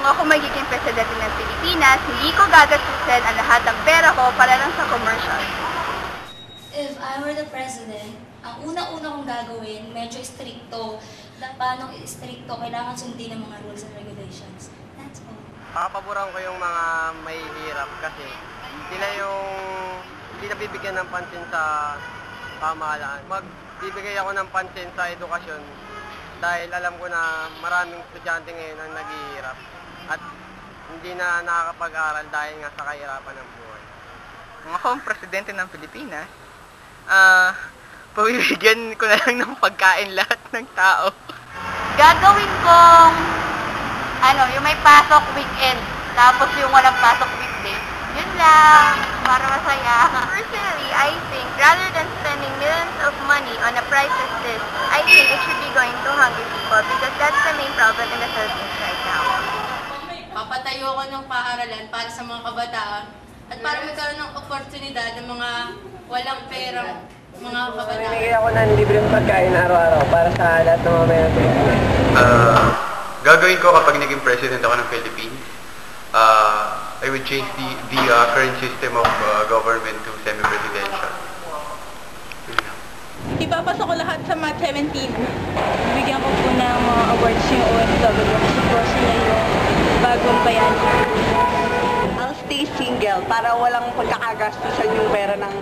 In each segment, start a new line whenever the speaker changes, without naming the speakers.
ako magiging presidente ng Pilipinas, hindi ko gagastusin ang lahat ng pera ko para lang sa commercial.
If I were the president, ang una-una kong gagawin, medyo stricto. Paano stricto? Kailangan sundin ang mga rules and regulations. That's all.
Papaboran ko yung mga may hirap kasi sila yung hindi nabibigyan ng pansin sa pamahalaan. Magbibigay ako ng pansin sa edukasyon dahil alam ko na maraming estudyante ngayon ang naghihirap at hindi na nakakapag-aral dahil nga sa kahirapan ng buhay.
Kung ako ang presidente ng Pilipinas, pabibigyan ko na lang ng pagkain lahat ng tao.
Gagawin kong, yung may pasok weekend, tapos yung walang pasok weekday. Yun lang, para masaya. Personally, I think rather than spending millions of money on a priceless dish, I think it should be going to hungry people because that's the main problem in the Philippines right now.
Papatayo ko ng paaralan para sa mga kabataan at para magkaroon ng oportunidad ng mga walang perang mga kabataan.
Bibigay ako ng libreng pagkain araw-araw para sa lahat ng mga may Pilipinas.
Gagawin ko kapag naging president ako ng Philippines, I would change the current system of government to semi-presidential.
Ipapasok ko lahat sa Mat 17. Bigyan ko po ng mga awards yung OFW kasi po sila yung bagong bayani.
I'll stay single para walang pagkakagastusan yung pera ng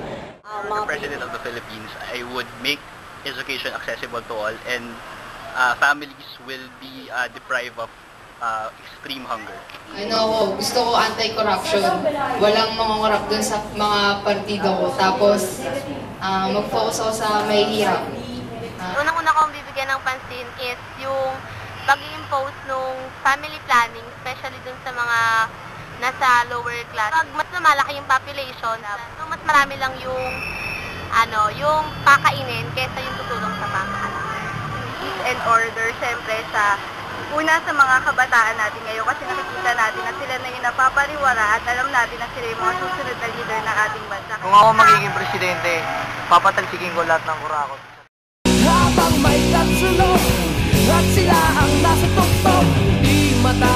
mga
President of the Philippines, I would make education accessible to all and families will be deprived of extreme hunger.
Gusto ko anti-corruption. Walang mangungurap dun sa mga partido ko. Tapos, mag-focus ako sa may hirap.
Unang-una kong bibigyan ng pansin is yung pag-i-impose nung family planning, especially dun sa mga nasa lower class. Pag mas lumalaki yung population, so mas marami lang yung pakainin kaysa yung tutulong sa pamahalaan. Peace and order, syempre, sa mga kabataan natin ngayon kasi nakikita natin na sila na yung napapariwara at alam natin na sila yung mga susunod na leader ng ating bansa.
Kung ako magiging presidente, papatalsikin ko lahat ng kurakot.
Habang may katsulong at sila ang nasa tuktok, di mata